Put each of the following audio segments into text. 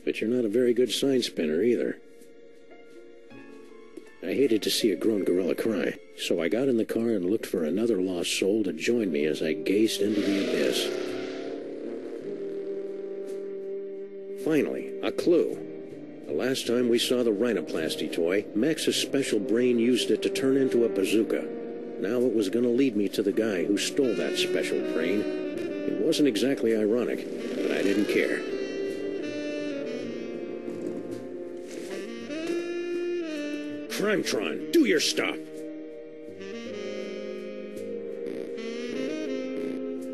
but you're not a very good sign spinner either. I hated to see a grown gorilla cry, so I got in the car and looked for another lost soul to join me as I gazed into the abyss. Finally, a clue. The last time we saw the rhinoplasty toy, Max's special brain used it to turn into a bazooka. Now it was going to lead me to the guy who stole that special brain. It wasn't exactly ironic, but I didn't care. Crimetron, do your stuff!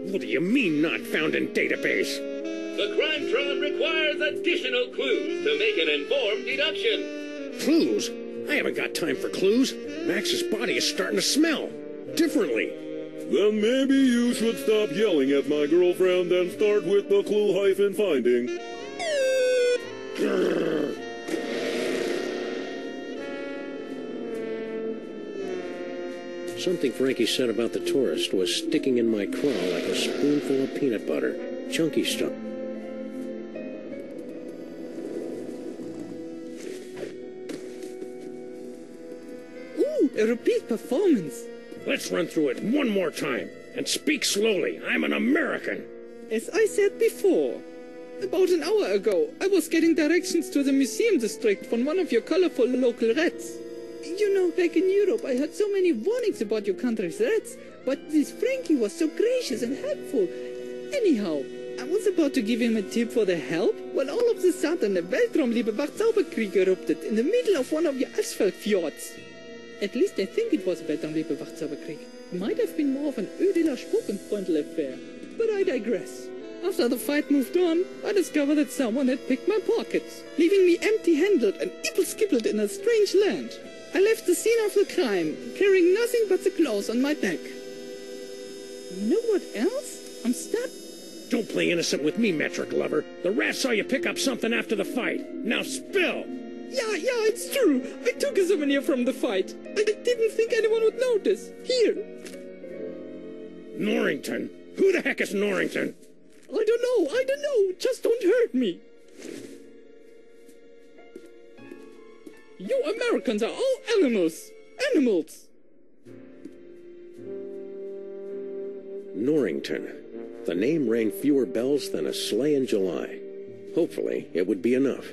What do you mean not found in database? The Crimetron requires additional clues to make an informed deduction. Clues? I haven't got time for clues. Max's body is starting to smell differently. Then maybe you should stop yelling at my girlfriend and start with the clue-finding. Grrr. Something Frankie said about the tourist was sticking in my craw like a spoonful of peanut butter. Chunky stuff. Ooh, a repeat performance. Let's run through it one more time. And speak slowly. I'm an American. As I said before, about an hour ago, I was getting directions to the museum district from one of your colorful local rats. You know, back in Europe, I heard so many warnings about your country's rats, but this Frankie was so gracious and helpful. Anyhow, I was about to give him a tip for the help, when all of a sudden a Weltraumliebe Wachzauberkrieg erupted in the middle of one of your asphalt fjords. At least I think it was Weltraumliebe Wachzauberkrieg. It might have been more of an Ödeler Spokenfreundl affair, but I digress. After the fight moved on, I discovered that someone had picked my pockets, leaving me empty-handed and ibble-skibbled in a strange land. I left the scene of the crime, carrying nothing but the clothes on my back. You know what else? I'm stuck. Don't play innocent with me, metric lover. The rat saw you pick up something after the fight. Now spill! Yeah, it's true. I took a souvenir from the fight. I didn't think anyone would notice. Here. Norrington? Who the heck is Norrington? I don't know. Just don't hurt me. You Americans are all animals. Animals. Norrington. The name rang fewer bells than a sleigh in July. Hopefully, it would be enough.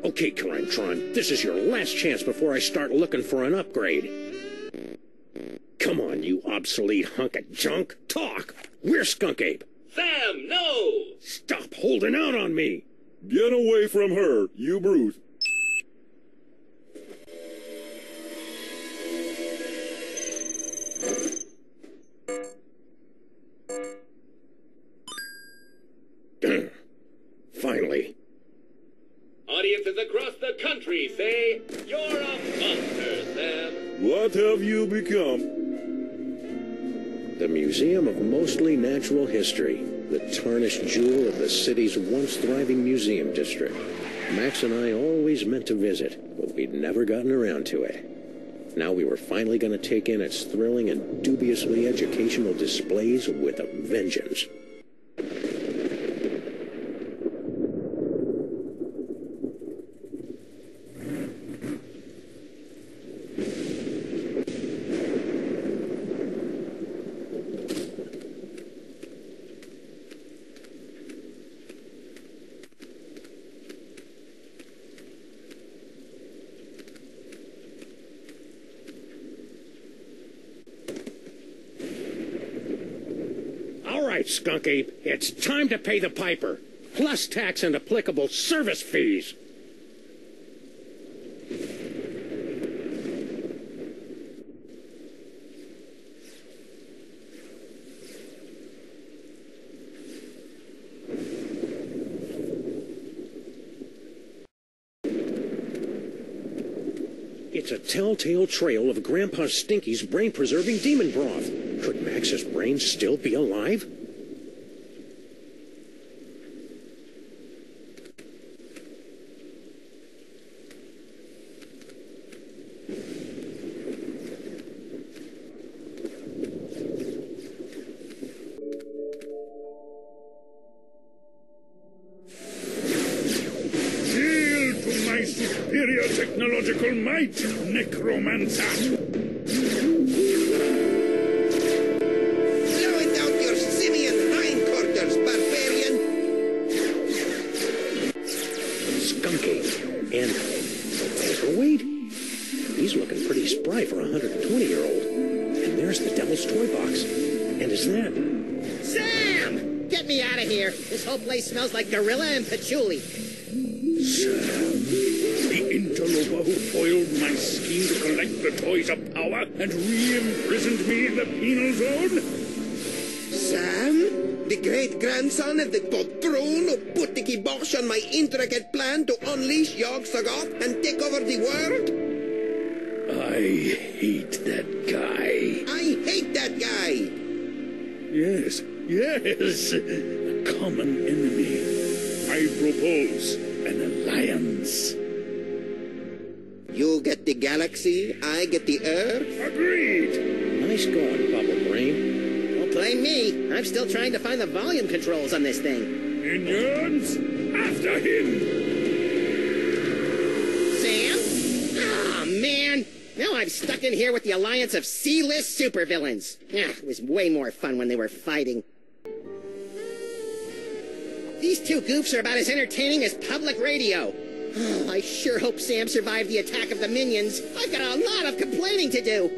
Okay, Crimetron, this is your last chance before I start looking for an upgrade. Come on, you obsolete hunk of junk. Talk! We're Skunk Ape. Sam, no! Stop holding out on me! Get away from her, you brute. Finally. Audiences across the country say, you're a monster, Sam. What have you become? The Museum of Mostly Natural History, the tarnished jewel of the city's once thriving museum district. Max and I always meant to visit, but we'd never gotten around to it. Now we were finally going to take in its thrilling and dubiously educational displays with a vengeance. All right, Skunk Ape, it's time to pay the piper, plus tax and applicable service fees. It's a telltale trail of Grandpa Stinky's brain-preserving demon broth. Could Max's brain still be alive? technological might, necromancer. Blow it out your simian hindquarters, barbarian! Skunky. And overweight? He's looking pretty spry for a 120-year-old. And there's the Devil's Toy Box. And is that... Sam! Get me out of here. This whole place smells like gorilla and patchouli. Sam, the interloper who foiled my scheme to collect the toys of power and re-imprisoned me in the penal zone? Sam? The great-grandson of the patron who put the kibosh on my intricate plan to unleash Yog-Sothoth and take over the world? I hate that guy. I hate that guy! Yes, a common enemy. I propose an alliance. You get the galaxy, I get the Earth. Agreed. Nice going, Bubble Brain. Don't blame me. I'm still trying to find the volume controls on this thing. Minions, after him. Sam? Ah, man. Now I'm stuck in here with the alliance of C-list supervillains. It was way more fun when they were fighting. These two goofs are about as entertaining as public radio. Oh, I sure hope Sam survived the attack of the minions. I've got a lot of complaining to do.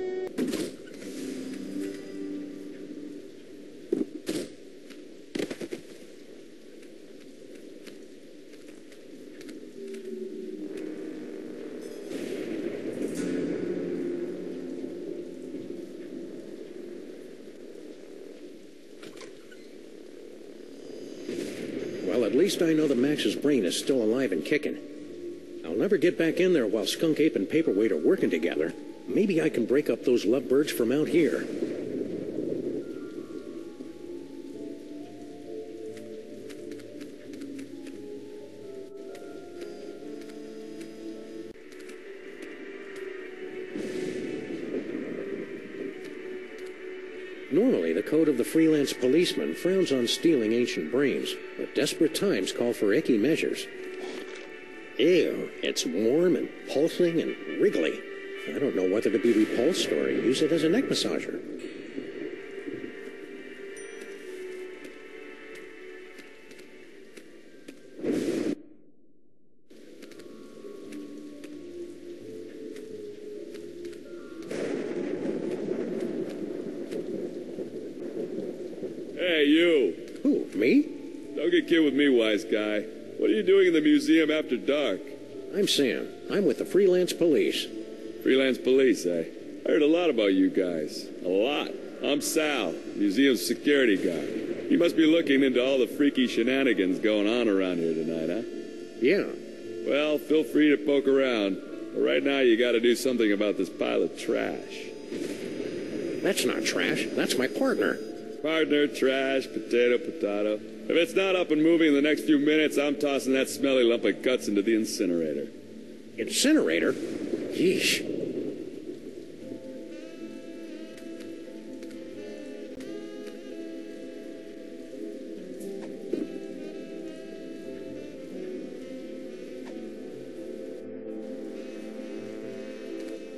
Well, at least I know that Max's brain is still alive and kicking. I'll never get back in there while Skunk Ape and Paperweight are working together. Maybe I can break up those lovebirds from out here. Normally, the code of the freelance policeman frowns on stealing ancient brains, but desperate times call for icky measures. Ew, it's warm and pulsing and wriggly. I don't know whether to be repulsed or use it as a neck massager. Hey, you. Who, me? Don't get kid with me, wise guy. What are you doing in the museum after dark? I'm Sam. I'm with the freelance police. Freelance police, eh? I heard a lot about you guys. A lot. I'm Sal, museum's security guard. You must be looking into all the freaky shenanigans going on around here tonight, huh? Yeah. Well, feel free to poke around. But right now you gotta do something about this pile of trash. That's not trash. That's my partner. Partner, trash, potato, potato. If it's not up and moving in the next few minutes, I'm tossing that smelly lump of guts into the incinerator. Incinerator? Yeesh.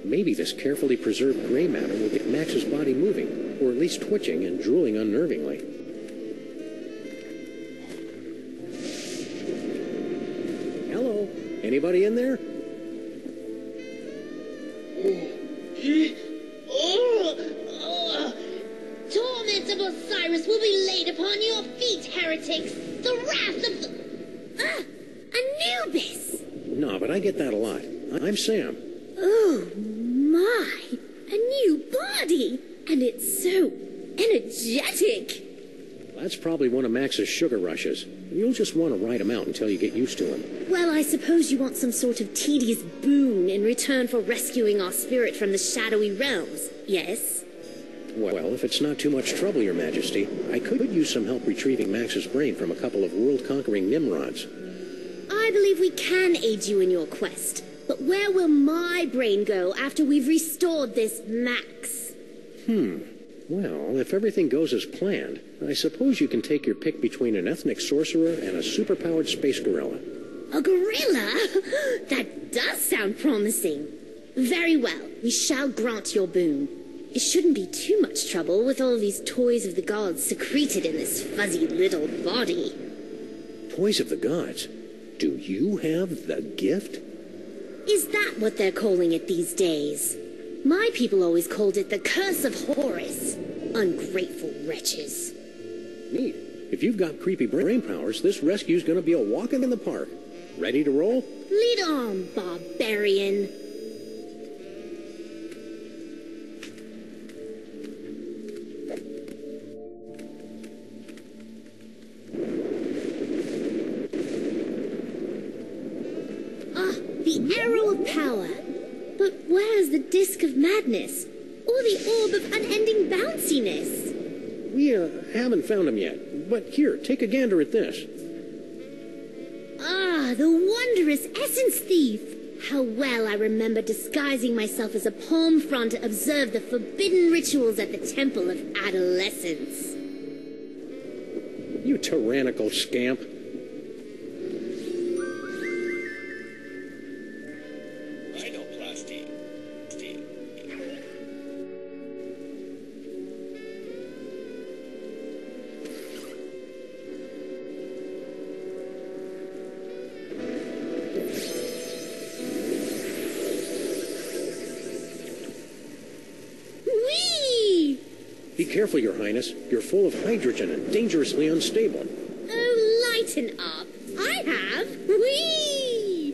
Maybe this carefully preserved gray matter will get Max's body moving, or at least twitching and drooling unnervingly. Hello? Anybody in there? Torment of Osiris will be laid upon your feet, heretics! The wrath of the... Anubis! No, but I get that a lot. I'm Sam. Oh, my! A new body! And it's so energetic! That's probably one of Max's sugar rushes. You'll just want to ride him out until you get used to him. Well, I suppose you want some sort of tedious boon in return for rescuing our spirit from the shadowy realms, yes? Well, if it's not too much trouble, Your Majesty, I could use some help retrieving Max's brain from a couple of world-conquering Nimrods. I believe we can aid you in your quest. But where will my brain go after we've restored this Max? Well, if everything goes as planned, I suppose you can take your pick between an ethnic sorcerer and a superpowered space gorilla. A gorilla? That does sound promising. Very well, we shall grant your boon. It shouldn't be too much trouble with all these toys of the gods secreted in this fuzzy little body. Toys of the gods? Do you have the gift? Is that what they're calling it these days? My people always called it the Curse of Horus. Ungrateful wretches. Neat. If you've got creepy brain powers, this rescue's gonna be a walk in the park. Ready to roll? Lead on, barbarian. The Arrow of Power. But where's the Disc of Madness? Or the Orb of Unending Bounciness? We haven't found them yet. But here, take a gander at this. Ah, the wondrous Essence Thief! How well I remember disguising myself as a palm frond to observe the forbidden rituals at the Temple of Adolescence. You tyrannical scamp. Be careful, Your Highness. You're full of hydrogen and dangerously unstable. Oh, lighten up. I have. Whee!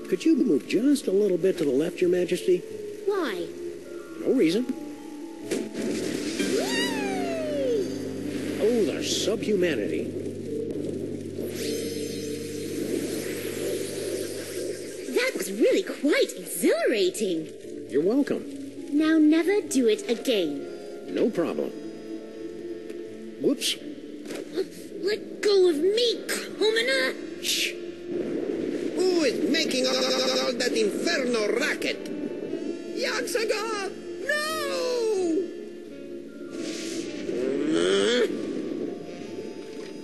Could you move just a little bit to the left, Your Majesty? Why? No reason. Whee! Oh, the subhumanity. That was really quite exhilarating. You're welcome. Now never do it again. No problem. Whoops. Let go of me, commoner! Shh. Who is making all that inferno racket? Yog-Sothoth! No!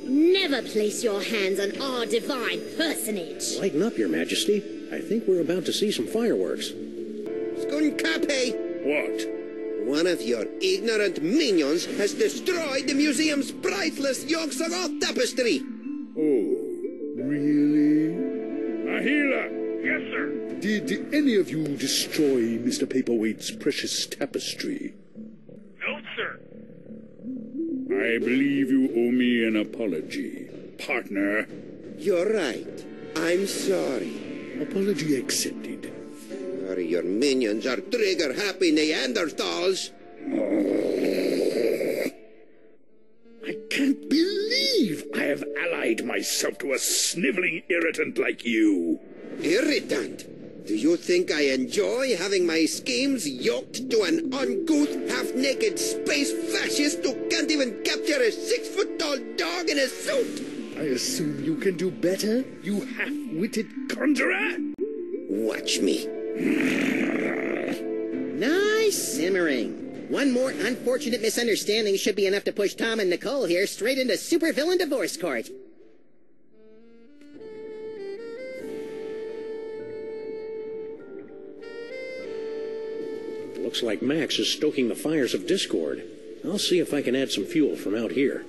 Never place your hands on our divine personage. Lighten up, Your Majesty. I think we're about to see some fireworks. Skunkape! What? One of your ignorant minions has destroyed the museum's priceless Yog-Sothoth tapestry. Oh, really? Ahila! Yes, sir. Did any of you destroy Mr. Paperweight's precious tapestry? No, sir. I believe you owe me an apology, partner. You're right. I'm sorry. Apology accepted. Sorry, your minions are trigger-happy Neanderthals. I can't believe I have allied myself to a sniveling irritant like you. Irritant? Do you think I enjoy having my schemes yoked to an uncouth, half-naked space fascist who can't even capture a 6-foot-tall dog in a suit? I assume you can do better, you half-witted conjurer? Watch me. Nice simmering. One more unfortunate misunderstanding should be enough to push Tom and Nicole here straight into supervillain divorce court. Looks like Max is stoking the fires of discord. I'll see if I can add some fuel from out here.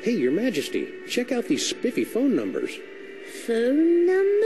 Hey, Your Majesty, check out these spiffy phone numbers. Phone number?